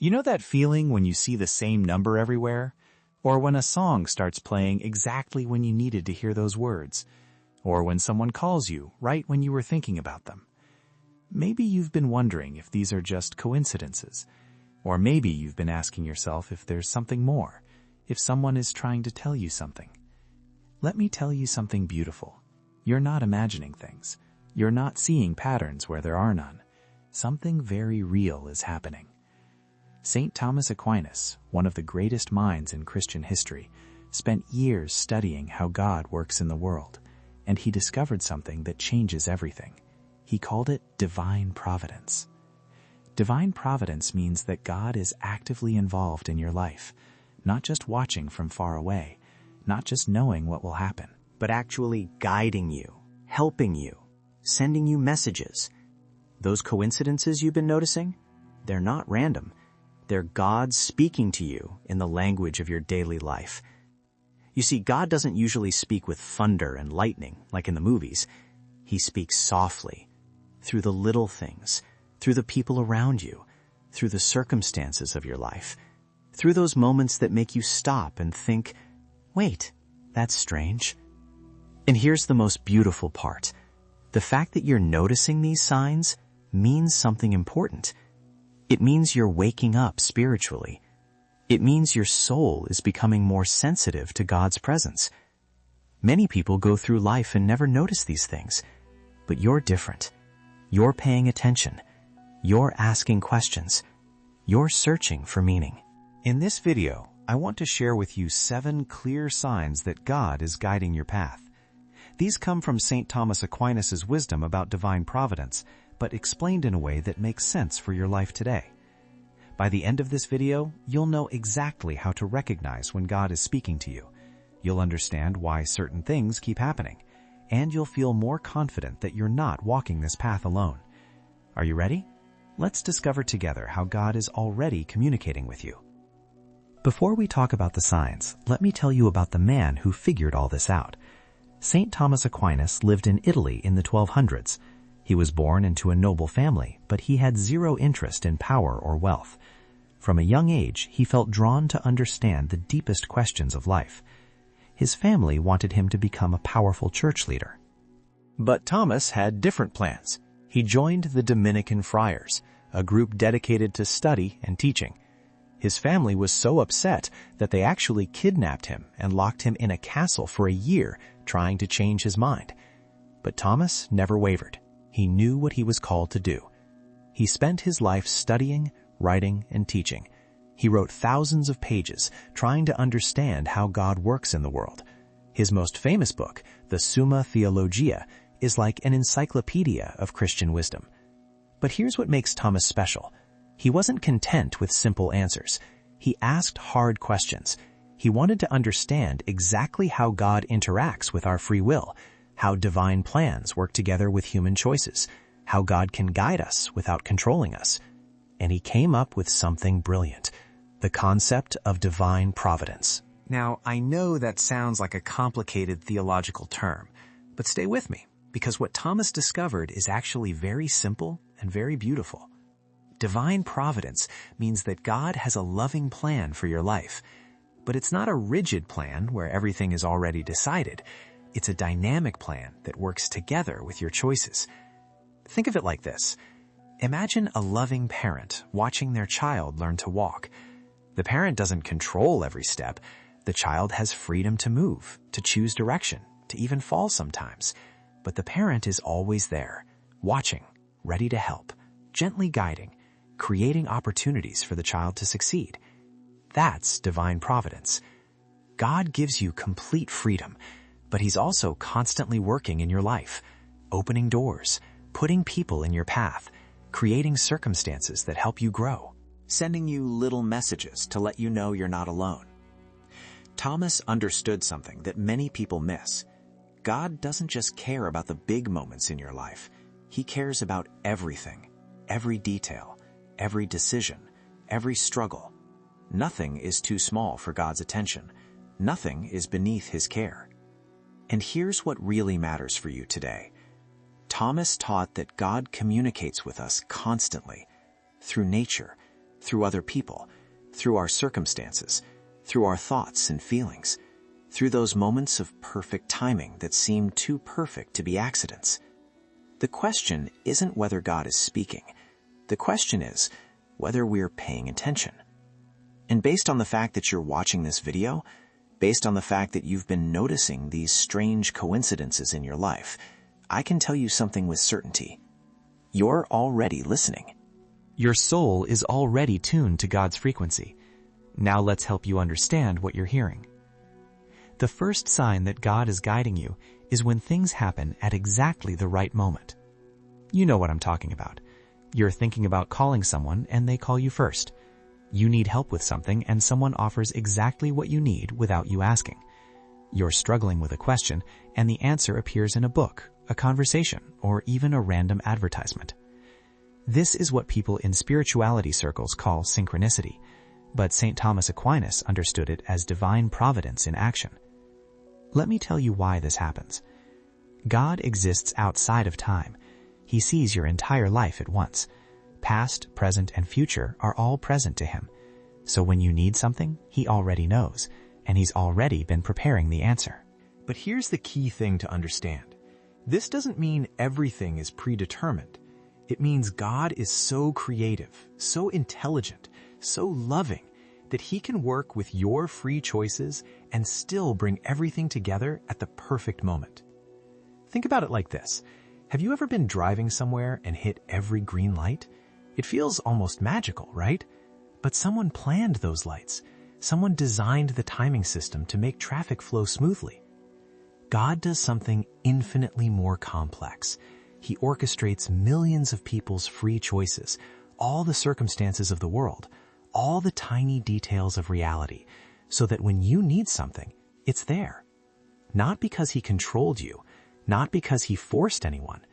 You know that feeling when you see the same number everywhere? Or when a song starts playing exactly when you needed to hear those words? Or when someone calls you right when you were thinking about them? Maybe you've been wondering if these are just coincidences. Or maybe you've been asking yourself if there's something more, if someone is trying to tell you something. Let me tell you something beautiful. You're not imagining things. You're not seeing patterns where there are none. Something very real is happening. St. Thomas Aquinas, one of the greatest minds in Christian history, spent years studying how God works in the world, and he discovered something that changes everything. He called it Divine Providence. Divine Providence means that God is actively involved in your life, not just watching from far away, not just knowing what will happen, but actually guiding you, helping you, sending you messages. Those coincidences you've been noticing? They're not random. They're God speaking to you in the language of your daily life. You see, God doesn't usually speak with thunder and lightning like in the movies. He speaks softly, through the little things, through the people around you, through the circumstances of your life, through those moments that make you stop and think, wait, that's strange. And here's the most beautiful part. The fact that you're noticing these signs means something important. It means you're waking up spiritually. It means your soul is becoming more sensitive to God's presence. Many people go through life and never notice these things, but you're different. You're paying attention. You're asking questions. You're searching for meaning. In this video, I want to share with you 7 clear signs that God is guiding your path. These come from St. Thomas Aquinas' wisdom about divine providence, but explained in a way that makes sense for your life today. By the end of this video, you'll know exactly how to recognize when God is speaking to you. You'll understand why certain things keep happening, and you'll feel more confident that you're not walking this path alone. Are you ready? Let's discover together how God is already communicating with you. Before we talk about the signs, let me tell you about the man who figured all this out. St. Thomas Aquinas lived in Italy in the 1200s. He was born into a noble family, but he had zero interest in power or wealth. From a young age, he felt drawn to understand the deepest questions of life. His family wanted him to become a powerful church leader. But Thomas had different plans. He joined the Dominican friars, a group dedicated to study and teaching. His family was so upset that they actually kidnapped him and locked him in a castle for a year, trying to change his mind. But Thomas never wavered. He knew what he was called to do. He spent his life studying, writing, and teaching. He wrote thousands of pages trying to understand how God works in the world. His most famous book, the Summa Theologia, is like an encyclopedia of Christian wisdom. But here's what makes Thomas special. He wasn't content with simple answers. He asked hard questions. He wanted to understand exactly how God interacts with our free will, how divine plans work together with human choices, how God can guide us without controlling us. And he came up with something brilliant, the concept of divine providence. Now, I know that sounds like a complicated theological term, but stay with me, because what Thomas discovered is actually very simple and very beautiful. Divine providence means that God has a loving plan for your life, but it's not a rigid plan where everything is already decided. It's a dynamic plan that works together with your choices. Think of it like this. Imagine a loving parent watching their child learn to walk. The parent doesn't control every step. The child has freedom to move, to choose direction, to even fall sometimes. But the parent is always there, watching, ready to help, gently guiding, creating opportunities for the child to succeed. That's divine providence. God gives you complete freedom, but he's also constantly working in your life, opening doors, putting people in your path, creating circumstances that help you grow, sending you little messages to let you know you're not alone. Thomas understood something that many people miss. God doesn't just care about the big moments in your life. He cares about everything, every detail, every decision, every struggle. Nothing is too small for God's attention. Nothing is beneath his care. And here's what really matters for you today. Thomas taught that God communicates with us constantly, through nature, through other people, through our circumstances, through our thoughts and feelings, through those moments of perfect timing that seem too perfect to be accidents. The question isn't whether God is speaking. The question is whether we're paying attention. And based on the fact that you're watching this video, based on the fact that you've been noticing these strange coincidences in your life, I can tell you something with certainty. You're already listening. Your soul is already tuned to God's frequency. Now let's help you understand what you're hearing. The first sign that God is guiding you is when things happen at exactly the right moment. You know what I'm talking about. You're thinking about calling someone and they call you first. You need help with something and someone offers exactly what you need without you asking. You're struggling with a question and the answer appears in a book, a conversation, or even a random advertisement. This is what people in spirituality circles call synchronicity, but St. Thomas Aquinas understood it as divine providence in action. Let me tell you why this happens. God exists outside of time. He sees your entire life at once. Past, present, and future are all present to him. So when you need something, he already knows, and he's already been preparing the answer. But here's the key thing to understand. This doesn't mean everything is predetermined. It means God is so creative, so intelligent, so loving, that he can work with your free choices and still bring everything together at the perfect moment. Think about it like this. Have you ever been driving somewhere and hit every green light? It feels almost magical, right? But someone planned those lights. Someone designed the timing system to make traffic flow smoothly. God does something infinitely more complex. He orchestrates millions of people's free choices, all the circumstances of the world, all the tiny details of reality, so that when you need something, it's there. Not because he controlled you, not because he forced anyone,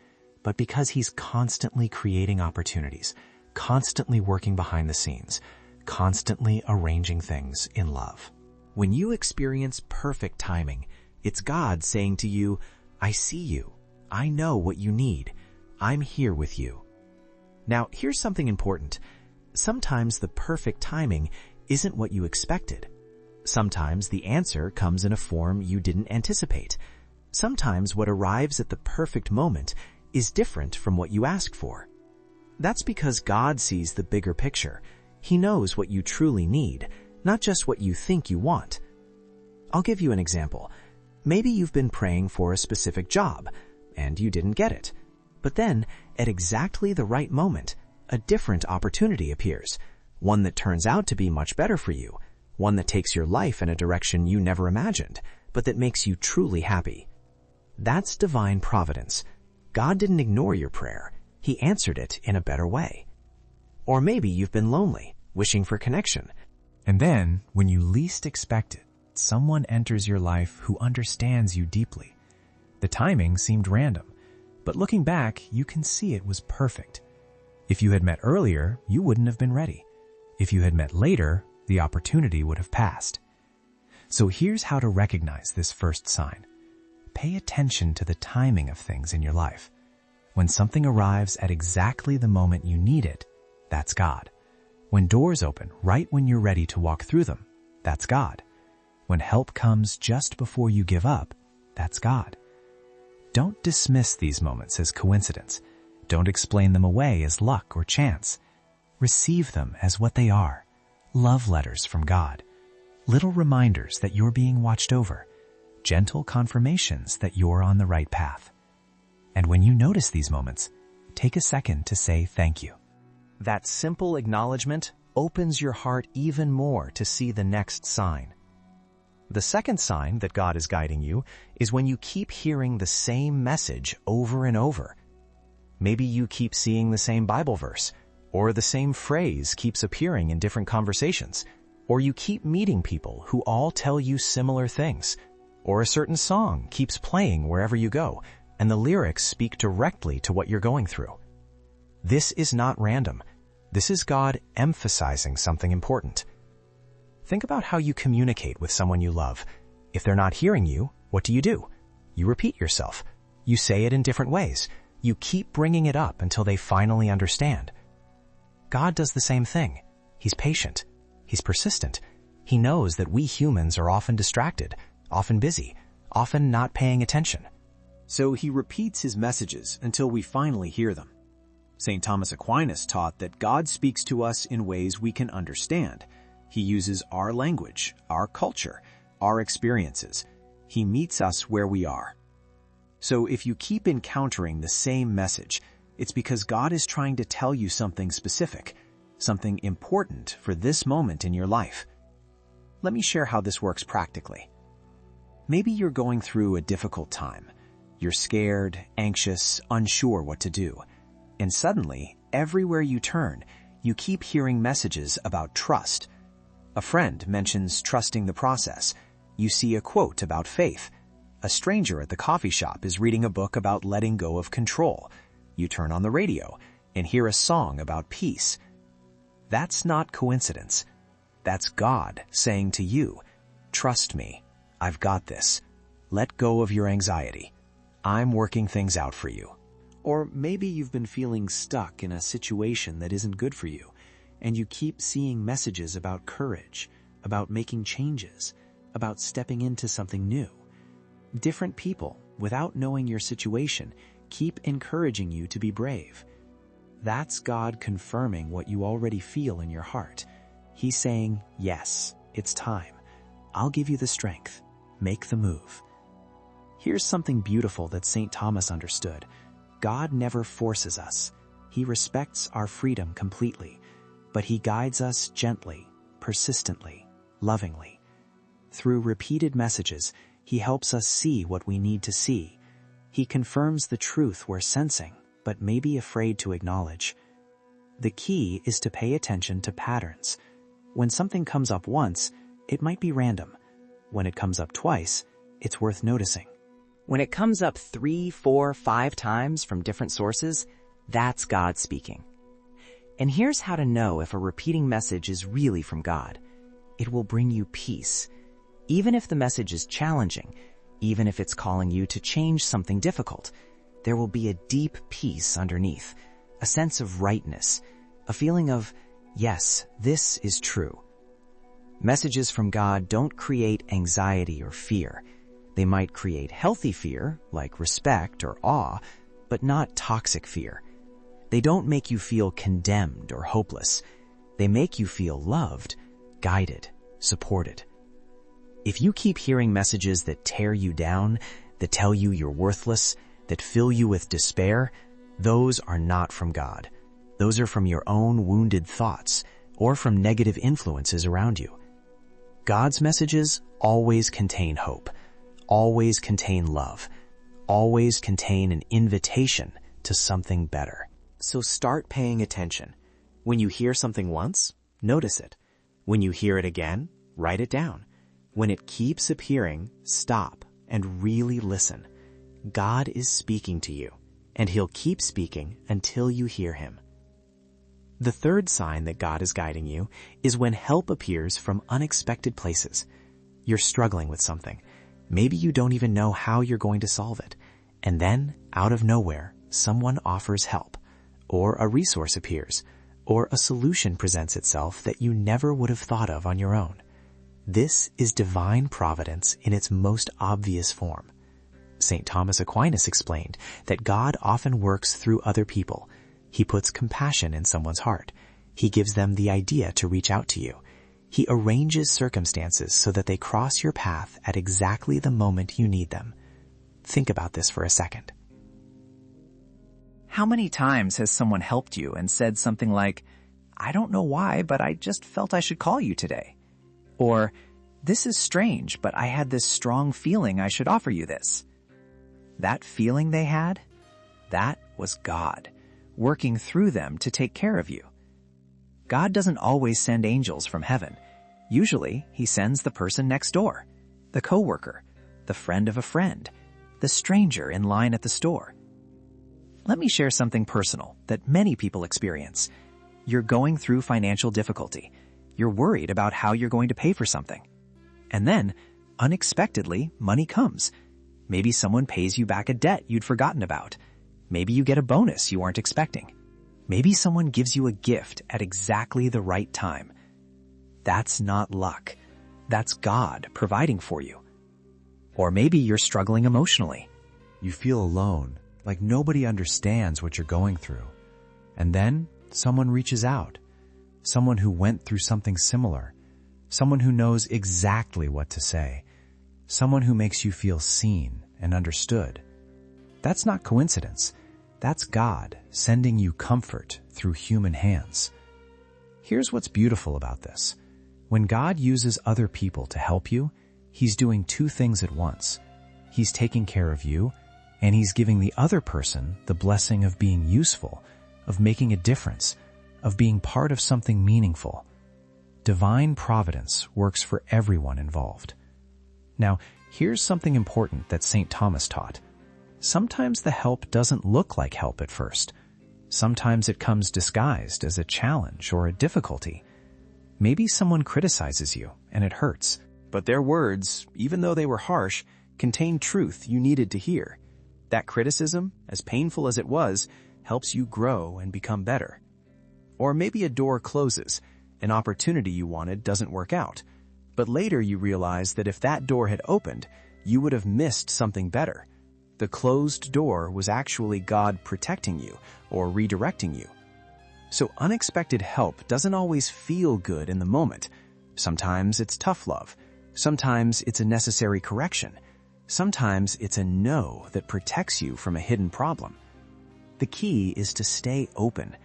but because he's constantly creating opportunities, constantly working behind the scenes, constantly arranging things in love. When you experience perfect timing, it's God saying to you, I see you. I know what you need. I'm here with you. Now, here's something important. Sometimes the perfect timing isn't what you expected. Sometimes the answer comes in a form you didn't anticipate. Sometimes what arrives at the perfect moment is different from what you asked for. That's because God sees the bigger picture. He knows what you truly need, not just what you think you want. I'll give you an example. Maybe you've been praying for a specific job, and you didn't get it. But then, at exactly the right moment, a different opportunity appears, one that turns out to be much better for you, one that takes your life in a direction you never imagined, but that makes you truly happy. That's divine providence. God didn't ignore your prayer. He answered it in a better way. Or maybe you've been lonely, wishing for connection. And then, when you least expect it, someone enters your life who understands you deeply. The timing seemed random, but looking back, you can see it was perfect. If you had met earlier, you wouldn't have been ready. If you had met later, the opportunity would have passed. So here's how to recognize this first sign. Pay attention to the timing of things in your life. When something arrives at exactly the moment you need it, that's God. When doors open right when you're ready to walk through them, that's God. When help comes just before you give up, that's God. Don't dismiss these moments as coincidence. Don't explain them away as luck or chance. Receive them as what they are, love letters from God, little reminders that you're being watched over, gentle confirmations that you're on the right path. And when you notice these moments, take a second to say thank you. That simple acknowledgement opens your heart even more to see the next sign. The second sign that God is guiding you is when you keep hearing the same message over and over. Maybe you keep seeing the same Bible verse, or the same phrase keeps appearing in different conversations, or you keep meeting people who all tell you similar things, or a certain song keeps playing wherever you go, and the lyrics speak directly to what you're going through. This is not random. This is God emphasizing something important. Think about how you communicate with someone you love. If they're not hearing you, what do? You repeat yourself. You say it in different ways. You keep bringing it up until they finally understand. God does the same thing. He's patient. He's persistent. He knows that we humans are often distracted, often busy, often not paying attention. So he repeats his messages until we finally hear them. St. Thomas Aquinas taught that God speaks to us in ways we can understand. He uses our language, our culture, our experiences. He meets us where we are. So if you keep encountering the same message, it's because God is trying to tell you something specific, something important for this moment in your life. Let me share how this works practically. Maybe you're going through a difficult time. You're scared, anxious, unsure what to do. And suddenly, everywhere you turn, you keep hearing messages about trust. A friend mentions trusting the process. You see a quote about faith. A stranger at the coffee shop is reading a book about letting go of control. You turn on the radio and hear a song about peace. That's not coincidence. That's God saying to you, "Trust me. I've got this. Let go of your anxiety. I'm working things out for you." Or maybe you've been feeling stuck in a situation that isn't good for you, and you keep seeing messages about courage, about making changes, about stepping into something new. Different people, without knowing your situation, keep encouraging you to be brave. That's God confirming what you already feel in your heart. He's saying, "Yes, it's time. I'll give you the strength. Make the move." Here's something beautiful that St. Thomas understood. God never forces us. He respects our freedom completely, but he guides us gently, persistently, lovingly. Through repeated messages, he helps us see what we need to see. He confirms the truth we're sensing, but may be afraid to acknowledge. The key is to pay attention to patterns. When something comes up once, it might be random. When it comes up twice, it's worth noticing. When it comes up 3, 4, 5 times from different sources, that's God speaking. And here's how to know if a repeating message is really from God. It will bring you peace. Even if the message is challenging, even if it's calling you to change something difficult, there will be a deep peace underneath, a sense of rightness, a feeling of, yes, this is true. Messages from God don't create anxiety or fear. They might create healthy fear, like respect or awe, but not toxic fear. They don't make you feel condemned or hopeless. They make you feel loved, guided, supported. If you keep hearing messages that tear you down, that tell you you're worthless, that fill you with despair, those are not from God. Those are from your own wounded thoughts or from negative influences around you. God's messages always contain hope, always contain love, always contain an invitation to something better. So start paying attention. When you hear something once, notice it. When you hear it again, write it down. When it keeps appearing, stop and really listen. God is speaking to you, and he'll keep speaking until you hear him. The third sign that God is guiding you is when help appears from unexpected places. You're struggling with something. Maybe you don't even know how you're going to solve it. And then, out of nowhere, someone offers help, or a resource appears, or a solution presents itself that you never would have thought of on your own. This is divine providence in its most obvious form. St. Thomas Aquinas explained that God often works through other people. He puts compassion in someone's heart. He gives them the idea to reach out to you. He arranges circumstances so that they cross your path at exactly the moment you need them. Think about this for a second. How many times has someone helped you and said something like, "I don't know why, but I just felt I should call you today"? Or, "This is strange, but I had this strong feeling I should offer you this"? That feeling they had, that was God, working through them to take care of you. God doesn't always send angels from heaven. Usually, he sends the person next door, the coworker, the friend of a friend, the stranger in line at the store. Let me share something personal that many people experience. You're going through financial difficulty. You're worried about how you're going to pay for something. And then, unexpectedly, money comes. Maybe someone pays you back a debt you'd forgotten about. Maybe you get a bonus you weren't expecting. Maybe someone gives you a gift at exactly the right time. That's not luck. That's God providing for you. Or maybe you're struggling emotionally. You feel alone, like nobody understands what you're going through. And then someone reaches out. Someone who went through something similar. Someone who knows exactly what to say. Someone who makes you feel seen and understood. That's not coincidence. That's God sending you comfort through human hands. Here's what's beautiful about this. When God uses other people to help you, He's doing two things at once. He's taking care of you, and He's giving the other person the blessing of being useful, of making a difference, of being part of something meaningful. Divine Providence works for everyone involved. Now, here's something important that St. Thomas taught. Sometimes the help doesn't look like help at first. Sometimes it comes disguised as a challenge or a difficulty. Maybe someone criticizes you and it hurts, but their words, even though they were harsh, contained truth you needed to hear. That criticism, as painful as it was, helps you grow and become better. Or maybe a door closes, an opportunity you wanted doesn't work out, but later you realize that if that door had opened, you would have missed something better. The closed door was actually God protecting you or redirecting you. So unexpected help doesn't always feel good in the moment. Sometimes it's tough love. Sometimes it's a necessary correction. Sometimes it's a no that protects you from a hidden problem. The key is to stay open.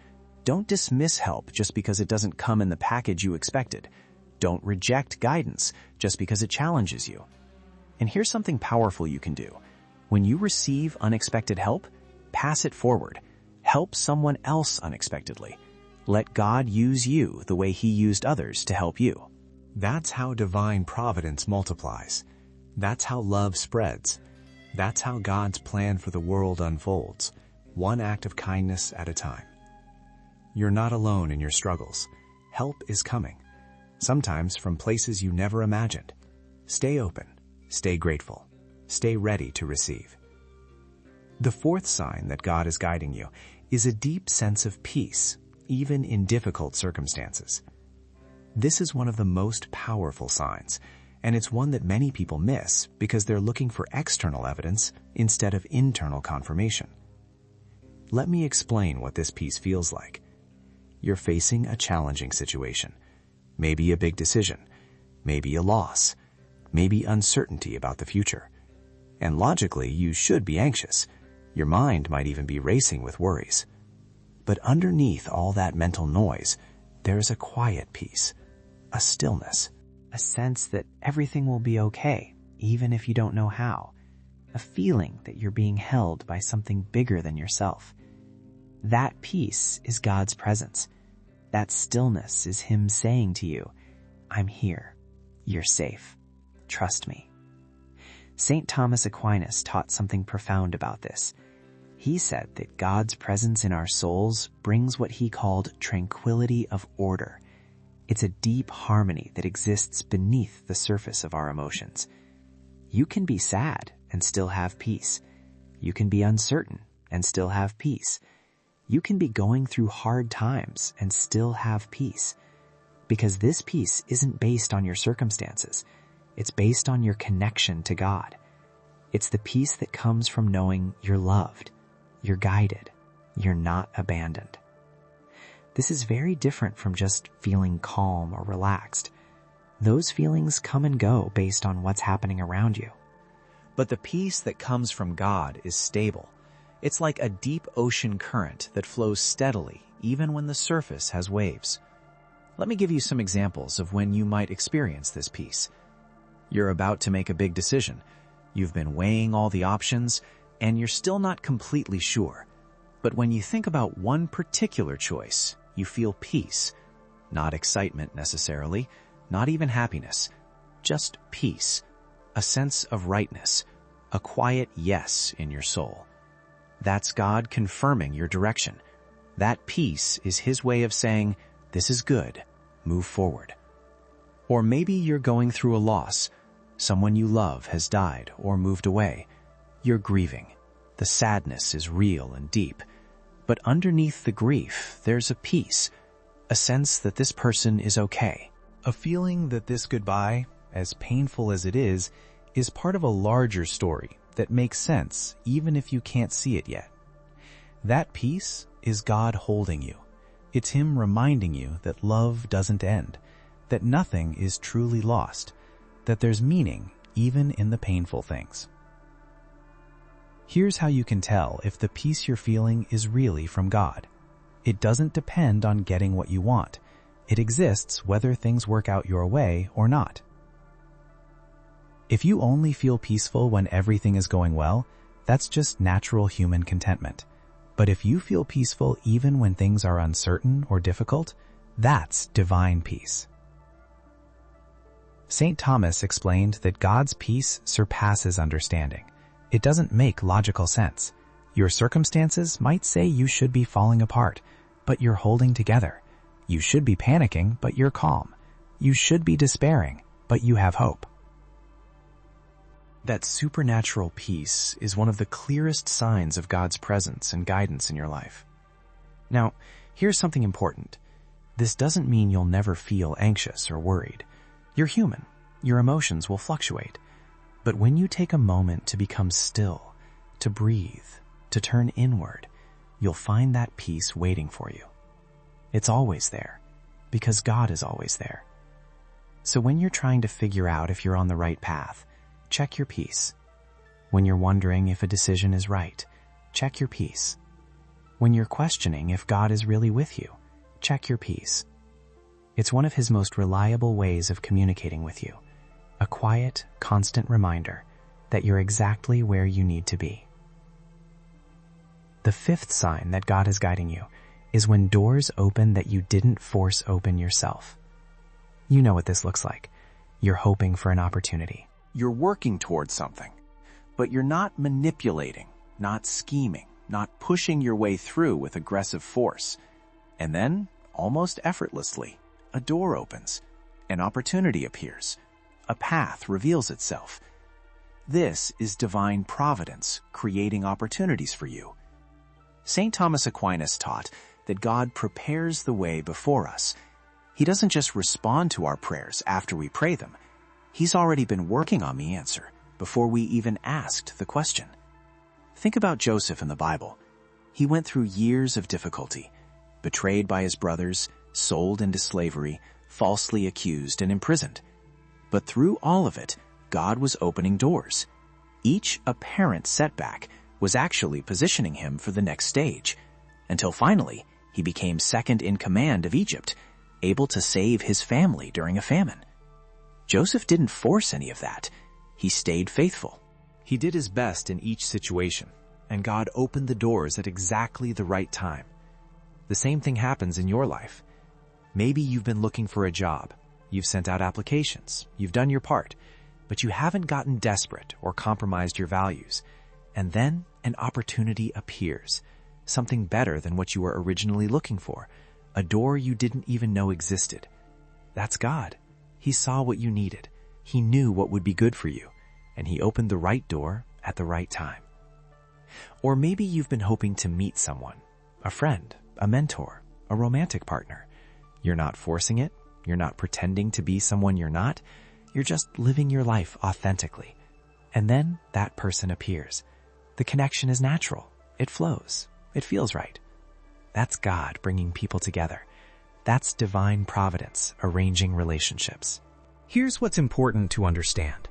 Don't dismiss help just because it doesn't come in the package you expected. Don't reject guidance just because it challenges you. And here's something powerful you can do. When you receive unexpected help, pass it forward. Help someone else unexpectedly. Let God use you the way He used others to help you. That's how divine providence multiplies. That's how love spreads. That's how God's plan for the world unfolds, one act of kindness at a time. You're not alone in your struggles. Help is coming, sometimes from places you never imagined. Stay open, stay grateful, stay ready to receive. The fourth sign that God is guiding you is a deep sense of peace, even in difficult circumstances. This is one of the most powerful signs, and it's one that many people miss because they're looking for external evidence instead of internal confirmation. Let me explain what this peace feels like. You're facing a challenging situation, maybe a big decision, maybe a loss, maybe uncertainty about the future. And logically, you should be anxious. Your mind might even be racing with worries. But underneath all that mental noise, there's a quiet peace, a stillness, A sense that everything will be okay, even if you don't know how. A feeling that you're being held by something bigger than yourself. That peace is God's presence. That stillness is Him saying to you, I'm here. You're safe. Trust me. St. Thomas Aquinas taught something profound about this. He said that God's presence in our souls brings what he called tranquility of order. It's a deep harmony that exists beneath the surface of our emotions. You can be sad and still have peace. You can be uncertain and still have peace. You can be going through hard times and still have peace. Because this peace isn't based on your circumstances. It's based on your connection to God. It's the peace that comes from knowing you're loved, you're guided, you're not abandoned. This is very different from just feeling calm or relaxed. Those feelings come and go based on what's happening around you. But the peace that comes from God is stable. It's like a deep ocean current that flows steadily even when the surface has waves. Let me give you some examples of when you might experience this peace. You're about to make a big decision. You've been weighing all the options, and you're still not completely sure. But when you think about one particular choice, you feel peace. Not excitement necessarily, not even happiness. Just peace. A sense of rightness. A quiet yes in your soul. That's God confirming your direction. That peace is His way of saying, this is good, move forward. Or maybe you're going through a loss. Someone you love has died or moved away. You're grieving. The sadness is real and deep. But underneath the grief, there's a peace, a sense that this person is okay. A feeling that this goodbye, as painful as it is part of a larger story that makes sense even if you can't see it yet. That peace is God holding you. It's Him reminding you that love doesn't end, that nothing is truly lost, that there's meaning even in the painful things. Here's how you can tell if the peace you're feeling is really from God. It doesn't depend on getting what you want. It exists whether things work out your way or not. If you only feel peaceful when everything is going well, that's just natural human contentment. But if you feel peaceful even when things are uncertain or difficult, that's divine peace. St. Thomas explained that God's peace surpasses understanding. It doesn't make logical sense. Your circumstances might say you should be falling apart, but you're holding together. You should be panicking, but you're calm. You should be despairing, but you have hope. That supernatural peace is one of the clearest signs of God's presence and guidance in your life. Now, here's something important. This doesn't mean you'll never feel anxious or worried. You're human. Your emotions will fluctuate. But when you take a moment to become still, to breathe, to turn inward, you'll find that peace waiting for you. It's always there, because God is always there. So when you're trying to figure out if you're on the right path, check your peace. When you're wondering if a decision is right, check your peace. When you're questioning if God is really with you, check your peace. It's one of His most reliable ways of communicating with you, a quiet, constant reminder that you're exactly where you need to be. The fifth sign that God is guiding you is when doors open that you didn't force open yourself. You know what this looks like. You're hoping for an opportunity. You're working towards something, but you're not manipulating, not scheming, not pushing your way through with aggressive force. And then, almost effortlessly, a door opens, an opportunity appears, a path reveals itself. This is Divine Providence creating opportunities for you. St. Thomas Aquinas taught that God prepares the way before us. He doesn't just respond to our prayers after we pray them. He's already been working on the answer before we even asked the question. Think about Joseph in the Bible. He went through years of difficulty, betrayed by his brothers, sold into slavery, falsely accused and imprisoned. But through all of it, God was opening doors. Each apparent setback was actually positioning him for the next stage, until finally he became second in command of Egypt, able to save his family during a famine. Joseph didn't force any of that. He stayed faithful. He did his best in each situation, and God opened the doors at exactly the right time. The same thing happens in your life. Maybe you've been looking for a job. You've sent out applications. You've done your part, but you haven't gotten desperate or compromised your values. And then an opportunity appears, something better than what you were originally looking for, a door you didn't even know existed. That's God. He saw what you needed. He knew what would be good for you, and He opened the right door at the right time. Or maybe you've been hoping to meet someone, a friend, a mentor, a romantic partner. You're not forcing it. You're not pretending to be someone you're not. You're just living your life authentically. And then that person appears. The connection is natural. It flows. It feels right. That's God bringing people together. That's Divine Providence arranging relationships. Here's what's important to understand.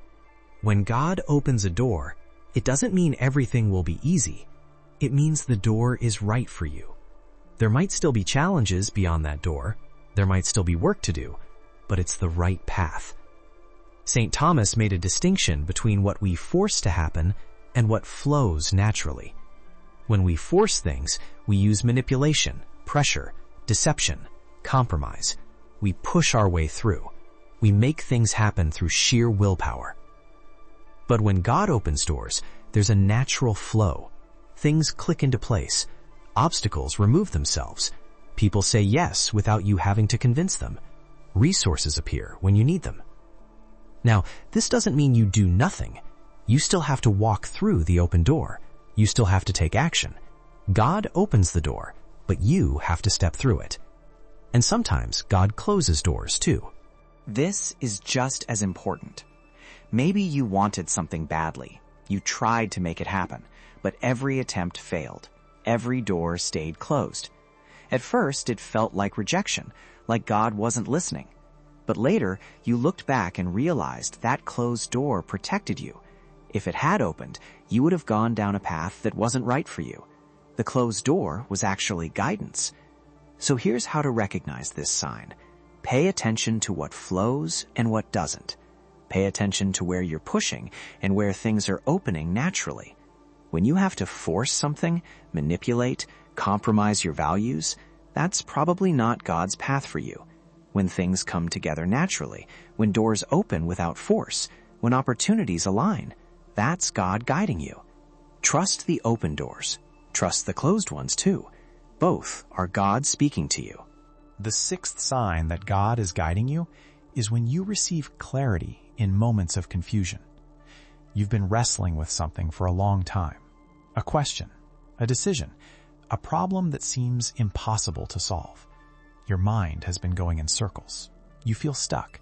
When God opens a door, it doesn't mean everything will be easy. It means the door is right for you. There might still be challenges beyond that door. There might still be work to do, but it's the right path. St. Thomas made a distinction between what we force to happen and what flows naturally. When we force things, we use manipulation, pressure, deception, compromise. We push our way through. We make things happen through sheer willpower. But when God opens doors, there's a natural flow. Things click into place. Obstacles remove themselves. People say yes without you having to convince them. Resources appear when you need them. Now, this doesn't mean you do nothing. You still have to walk through the open door. You still have to take action. God opens the door, but you have to step through it. And sometimes God closes doors too. This is just as important. Maybe you wanted something badly. You tried to make it happen, but every attempt failed. Every door stayed closed. At first, it felt like rejection, like God wasn't listening. But later, you looked back and realized that closed door protected you. If it had opened, you would have gone down a path that wasn't right for you. The closed door was actually guidance. So here's how to recognize this sign. Pay attention to what flows and what doesn't. Pay attention to where you're pushing and where things are opening naturally. When you have to force something, manipulate, compromise your values, that's probably not God's path for you. When things come together naturally, when doors open without force, when opportunities align, that's God guiding you. Trust the open doors. Trust the closed ones too. Both are God speaking to you. The sixth sign that God is guiding you is when you receive clarity in moments of confusion. You've been wrestling with something for a long time. A question, a decision, a problem that seems impossible to solve. Your mind has been going in circles. You feel stuck.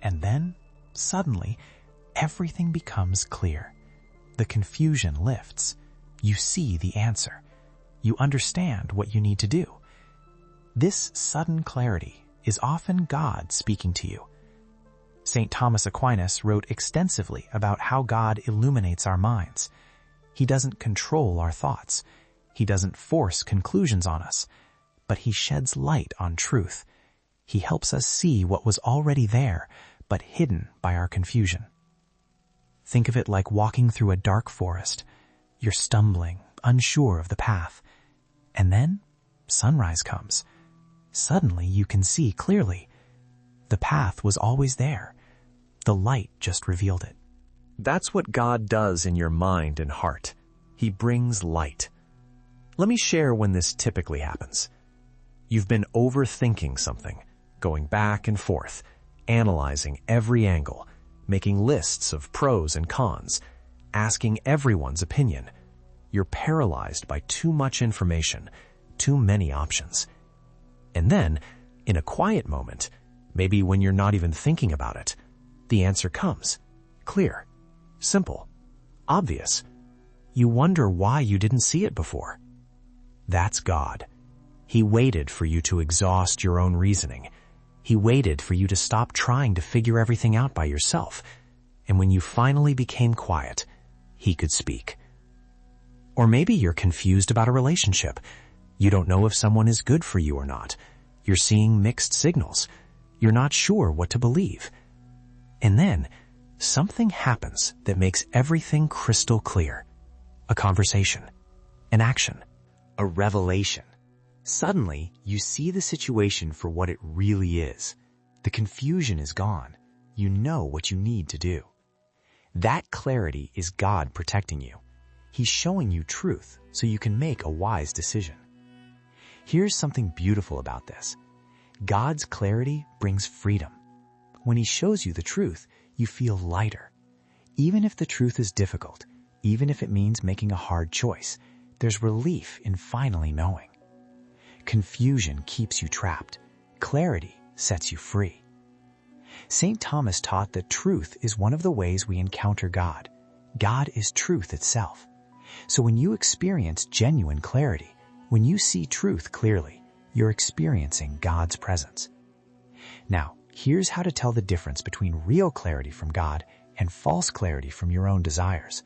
And then, suddenly, everything becomes clear. The confusion lifts. You see the answer. You understand what you need to do. This sudden clarity is often God speaking to you. St. Thomas Aquinas wrote extensively about how God illuminates our minds. He doesn't control our thoughts. He doesn't force conclusions on us, but he sheds light on truth. He helps us see what was already there, but hidden by our confusion. Think of it like walking through a dark forest. You're stumbling, unsure of the path. And then sunrise comes. Suddenly you can see clearly. The path was always there. The light just revealed it. That's what God does in your mind and heart. He brings light. Let me share when this typically happens. You've been overthinking something, going back and forth, analyzing every angle, making lists of pros and cons, asking everyone's opinion. You're paralyzed by too much information, too many options. And then, in a quiet moment, maybe when you're not even thinking about it, the answer comes. Clear, simple, obvious. You wonder why you didn't see it before. That's God. He waited for you to exhaust your own reasoning. He waited for you to stop trying to figure everything out by yourself. And when you finally became quiet, he could speak. Or maybe you're confused about a relationship. You don't know if someone is good for you or not. You're seeing mixed signals. You're not sure what to believe. And then, something happens that makes everything crystal clear. A conversation, an action, a revelation. Suddenly, you see the situation for what it really is. The confusion is gone. You know what you need to do. That clarity is God protecting you. He's showing you truth so you can make a wise decision. Here's something beautiful about this. God's clarity brings freedom. When he shows you the truth, you feel lighter. Even if the truth is difficult, even if it means making a hard choice, there's relief in finally knowing. Confusion keeps you trapped. Clarity sets you free. St. Thomas taught that truth is one of the ways we encounter God. God is truth itself. So when you experience genuine clarity, when you see truth clearly, you're experiencing God's presence. Now, here's how to tell the difference between real clarity from God and false clarity from your own desires.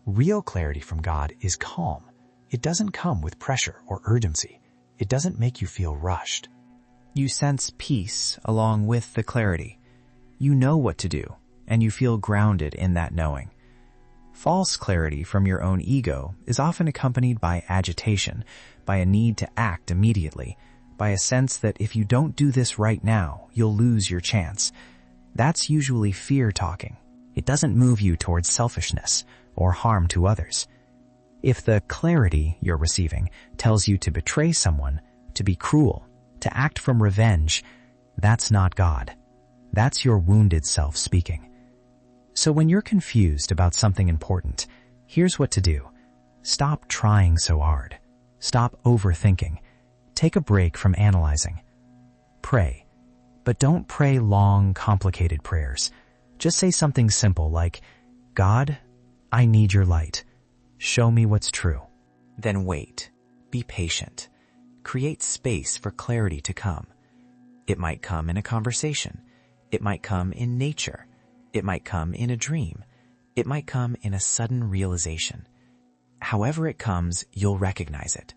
Real clarity from God is calm. It doesn't come with pressure or urgency. It doesn't make you feel rushed. You sense peace along with the clarity. You know what to do, and you feel grounded in that knowing. False clarity from your own ego is often accompanied by agitation, by a need to act immediately, by a sense that if you don't do this right now, you'll lose your chance. That's usually fear talking. It doesn't move you towards selfishness or harm to others. If the clarity you're receiving tells you to betray someone, to be cruel, to act from revenge, that's not God. That's your wounded self speaking. So when you're confused about something important, here's what to do. Stop trying so hard. Stop overthinking. Take a break from analyzing. Pray. But don't pray long, complicated prayers. Just say something simple like, God, I need your light. Show me what's true. Then wait. Be patient. Create space for clarity to come. It might come in a conversation. It might come in nature. It might come in a dream. It might come in a sudden realization. However it comes, you'll recognize it.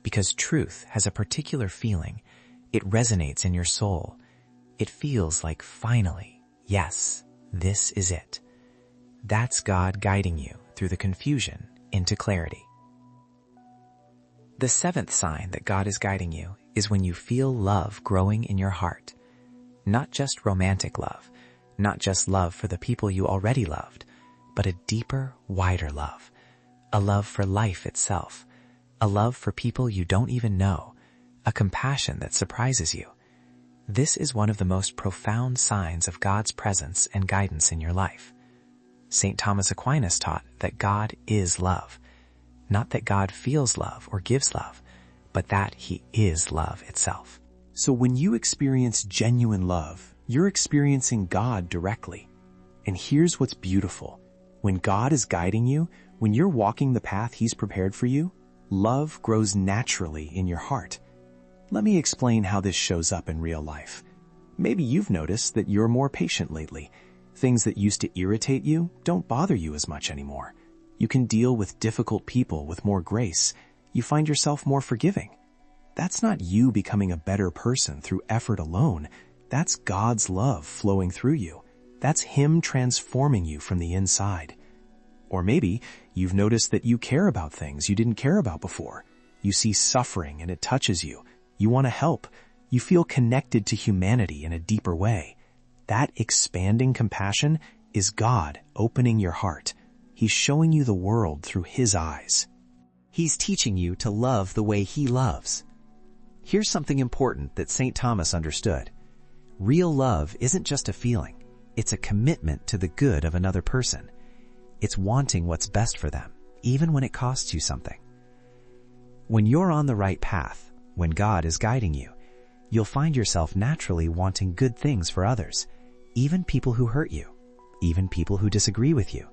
Because truth has a particular feeling. It resonates in your soul. It feels like finally, yes, this is it. That's God guiding you through the confusion into clarity. The seventh sign that God is guiding you is when you feel love growing in your heart. Not just romantic love, not just love for the people you already loved, but a deeper, wider love. A love for life itself. A love for people you don't even know. A compassion that surprises you. This is one of the most profound signs of God's presence and guidance in your life. St. Thomas Aquinas taught that God is love. Not that God feels love or gives love, but that He is love itself. So when you experience genuine love, you're experiencing God directly. And here's what's beautiful. When God is guiding you, when you're walking the path He's prepared for you, love grows naturally in your heart. Let me explain how this shows up in real life. Maybe you've noticed that you're more patient lately. Things that used to irritate you don't bother you as much anymore. You can deal with difficult people with more grace. You find yourself more forgiving. That's not you becoming a better person through effort alone. That's God's love flowing through you. That's Him transforming you from the inside. Or maybe you've noticed that you care about things you didn't care about before. You see suffering and it touches you. You want to help. You feel connected to humanity in a deeper way. That expanding compassion is God opening your heart. He's showing you the world through His eyes. He's teaching you to love the way He loves. Here's something important that St. Thomas understood. Real love isn't just a feeling. It's a commitment to the good of another person. It's wanting what's best for them, even when it costs you something. When you're on the right path, when God is guiding you, you'll find yourself naturally wanting good things for others, even people who hurt you, even people who disagree with you,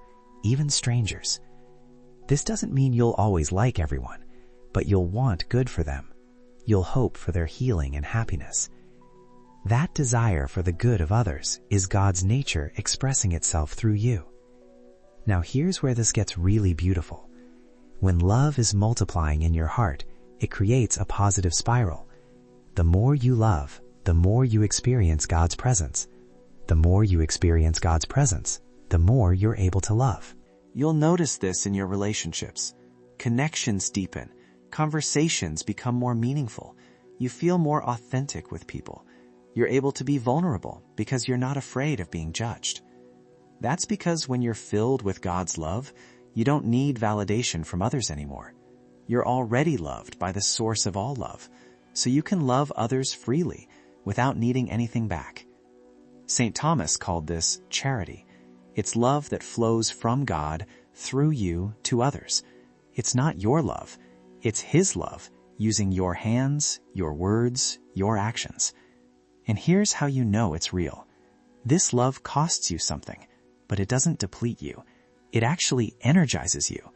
even strangers. This doesn't mean you'll always like everyone, but you'll want good for them. You'll hope for their healing and happiness. That desire for the good of others is God's nature expressing itself through you. Now here's where this gets really beautiful. When love is multiplying in your heart, it creates a positive spiral. The more you love, the more you experience God's presence. The more you experience God's presence, the more you're able to love. You'll notice this in your relationships. Connections deepen. Conversations become more meaningful. You feel more authentic with people. You're able to be vulnerable because you're not afraid of being judged. That's because when you're filled with God's love, you don't need validation from others anymore. You're already loved by the source of all love, so you can love others freely without needing anything back. St. Thomas called this charity. It's love that flows from God through you to others. It's not your love. It's His love, using your hands, your words, your actions. And here's how you know it's real. This love costs you something, but it doesn't deplete you. It actually energizes you.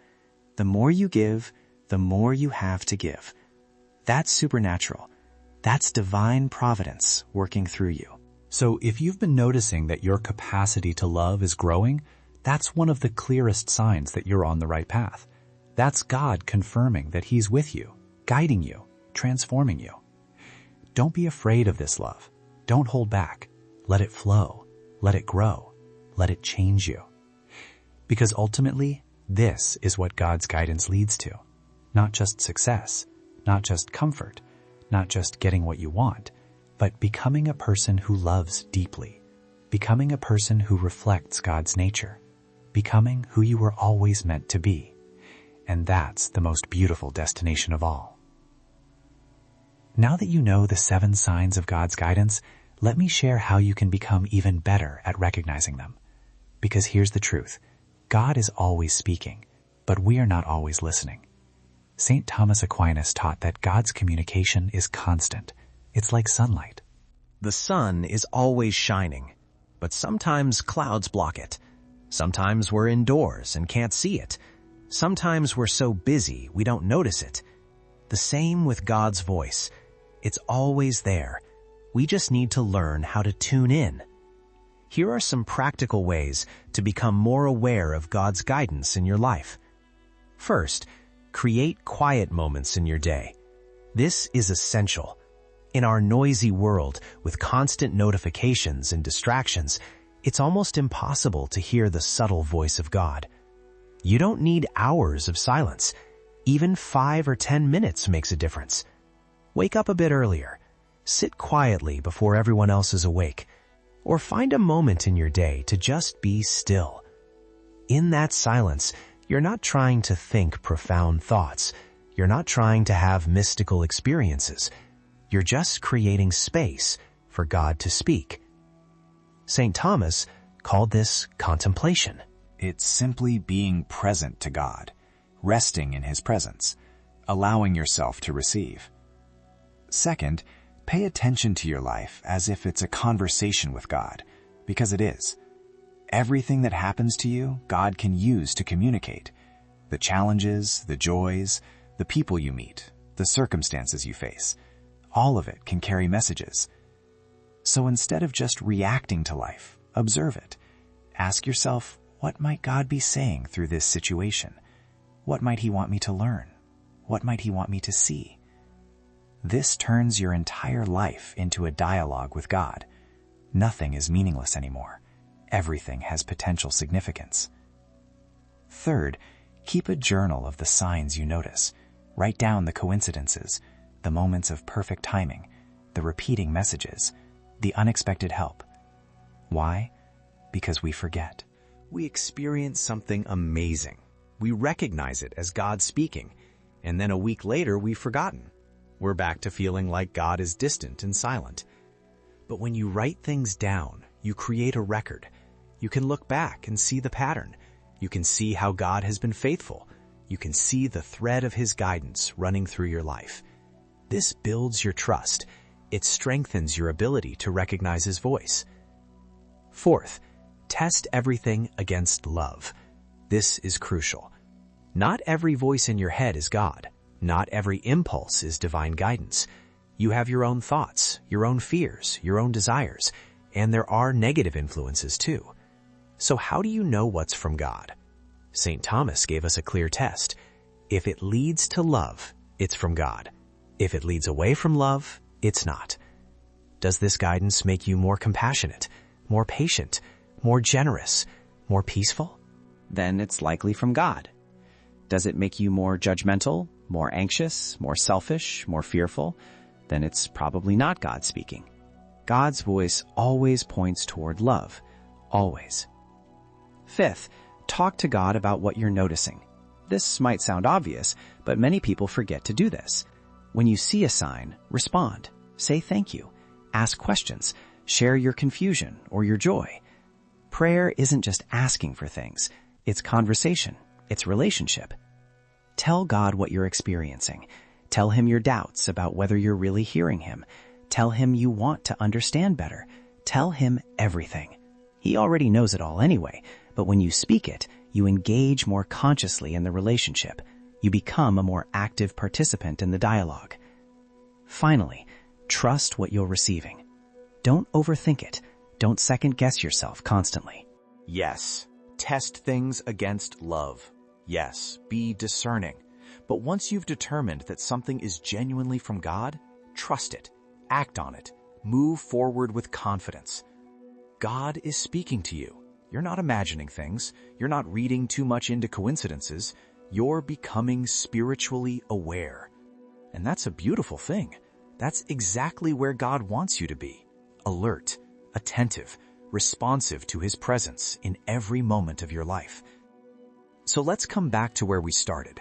The more you give, the more you have to give. That's supernatural. That's divine providence working through you. So if you've been noticing that your capacity to love is growing, that's one of the clearest signs that you're on the right path. That's God confirming that He's with you, guiding you, transforming you. Don't be afraid of this love. Don't hold back. Let it flow. Let it grow. Let it change you. Because ultimately, this is what God's guidance leads to. Not just success, not just comfort, not just getting what you want, but becoming a person who loves deeply, becoming a person who reflects God's nature, becoming who you were always meant to be. And that's the most beautiful destination of all. Now that you know the 7 signs of God's guidance, let me share how you can become even better at recognizing them. Because here's the truth. God is always speaking. but we are not always listening. St. Thomas Aquinas taught that God's communication is constant. It's like sunlight. The sun is always shining, but sometimes clouds block it. Sometimes we're indoors and can't see it. Sometimes we're so busy we don't notice it. The same with God's voice. It's always there. We just need to learn how to tune in. Here are some practical ways to become more aware of God's guidance in your life. First, create quiet moments in your day. This is essential. In our noisy world, with constant notifications and distractions, it's almost impossible to hear the subtle voice of God. You don't need hours of silence. Even 5 or 10 minutes makes a difference. Wake up a bit earlier. Sit quietly before everyone else is awake. Or find a moment in your day to just be still. In that silence, you're not trying to think profound thoughts. You're not trying to have mystical experiences. You're just creating space for God to speak. St. Thomas called this contemplation. It's simply being present to God, resting in His presence, allowing yourself to receive. Second, pay attention to your life as if it's a conversation with God, because it is. Everything that happens to you, God can use to communicate. The challenges, the joys, the people you meet, the circumstances you face, all of it can carry messages. So instead of just reacting to life, observe it. Ask yourself, what might God be saying through this situation? What might He want me to learn? What might He want me to see? This turns your entire life into a dialogue with God. Nothing is meaningless anymore. Everything has potential significance. Third, keep a journal of the signs you notice. Write down the coincidences, the moments of perfect timing, the repeating messages, the unexpected help. Why? Because we forget. We experience something amazing. We recognize it as God speaking, and then a week later we've forgotten. We're back to feeling like God is distant and silent. But when you write things down, you create a record. You can look back and see the pattern. You can see how God has been faithful. You can see the thread of His guidance running through your life. This builds your trust. It strengthens your ability to recognize His voice. Fourth, test everything against love. This is crucial. Not every voice in your head is God. Not every impulse is divine guidance. You have your own thoughts, your own fears, your own desires, and there are negative influences too. So how do you know what's from God? St. Thomas gave us a clear test. If it leads to love, it's from God. If it leads away from love, it's not. Does this guidance make you more compassionate, more patient, more generous, more peaceful? Then it's likely from God. Does it make you more judgmental, more anxious, more selfish, more fearful? Then it's probably not God speaking. God's voice always points toward love. Always. Fifth, talk to God about what you're noticing. This might sound obvious, but many people forget to do this. When you see a sign, respond. Say thank you. Ask questions. Share your confusion or your joy. Prayer isn't just asking for things. It's conversation. It's relationship. Tell God what you're experiencing. Tell Him your doubts about whether you're really hearing Him. Tell Him you want to understand better. Tell Him everything. He already knows it all anyway, but when you speak it, you engage more consciously in the relationship. You become a more active participant in the dialogue. Finally, trust what you're receiving. Don't overthink it. Don't second-guess yourself constantly. Yes, test things against love. Yes, be discerning. But once you've determined that something is genuinely from God, trust it, act on it, move forward with confidence. God is speaking to you. You're not imagining things. You're not reading too much into coincidences. You're becoming spiritually aware. And that's a beautiful thing. That's exactly where God wants you to be. Alert, attentive, responsive to His presence in every moment of your life. So let's come back to where we started.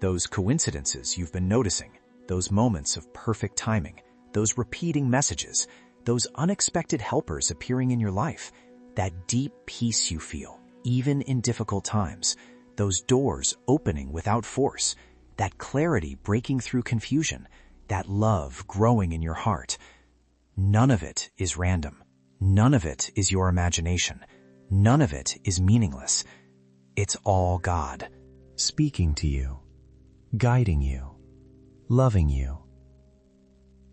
Those coincidences you've been noticing, those moments of perfect timing, those repeating messages, those unexpected helpers appearing in your life, that deep peace you feel, even in difficult times, those doors opening without force, that clarity breaking through confusion, that love growing in your heart. None of it is random. None of it is your imagination. None of it is meaningless. It's all God, speaking to you, guiding you, loving you.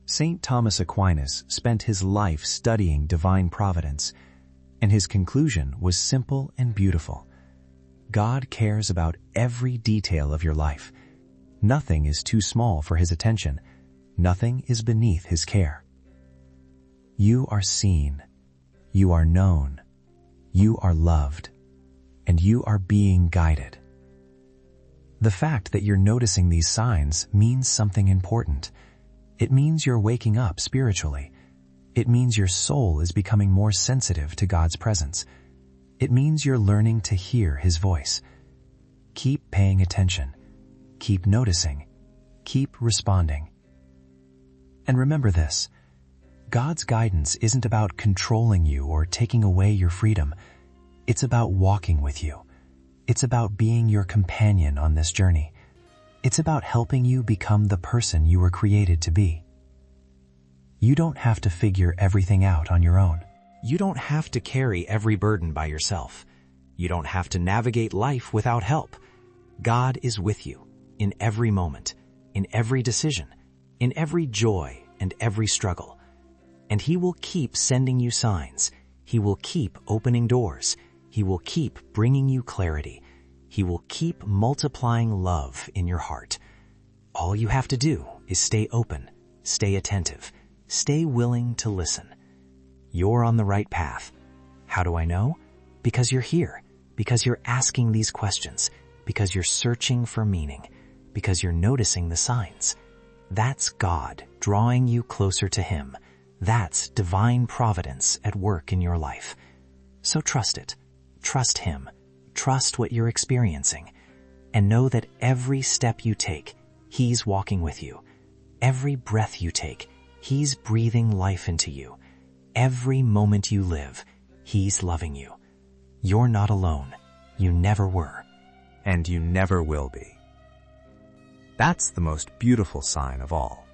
St. Thomas Aquinas spent his life studying divine providence, and his conclusion was simple and beautiful. God cares about every detail of your life. Nothing is too small for his attention. Nothing is beneath his care. You are seen. You are known. You are loved. And you are being guided. The fact that you're noticing these signs means something important. It means you're waking up spiritually. It means your soul is becoming more sensitive to God's presence. It means you're learning to hear his voice. Keep paying attention. Keep noticing. Keep responding. And remember this: God's guidance isn't about controlling you or taking away your freedom. It's about walking with you. It's about being your companion on this journey. It's about helping you become the person you were created to be. You don't have to figure everything out on your own. You don't have to carry every burden by yourself. You don't have to navigate life without help. God is with you in every moment, in every decision, in every joy and every struggle. And he will keep sending you signs. He will keep opening doors. He will keep bringing you clarity. He will keep multiplying love in your heart. All you have to do is stay open, stay attentive, stay willing to listen. You're on the right path. How do I know? Because you're here, because you're asking these questions, because you're searching for meaning, because you're noticing the signs. That's God drawing you closer to him. That's divine providence at work in your life. So trust it. Trust him. Trust what you're experiencing. And know that every step you take, he's walking with you. Every breath you take, he's breathing life into you. Every moment you live, he's loving you. You're not alone. You never were. And you never will be. That's the most beautiful sign of all.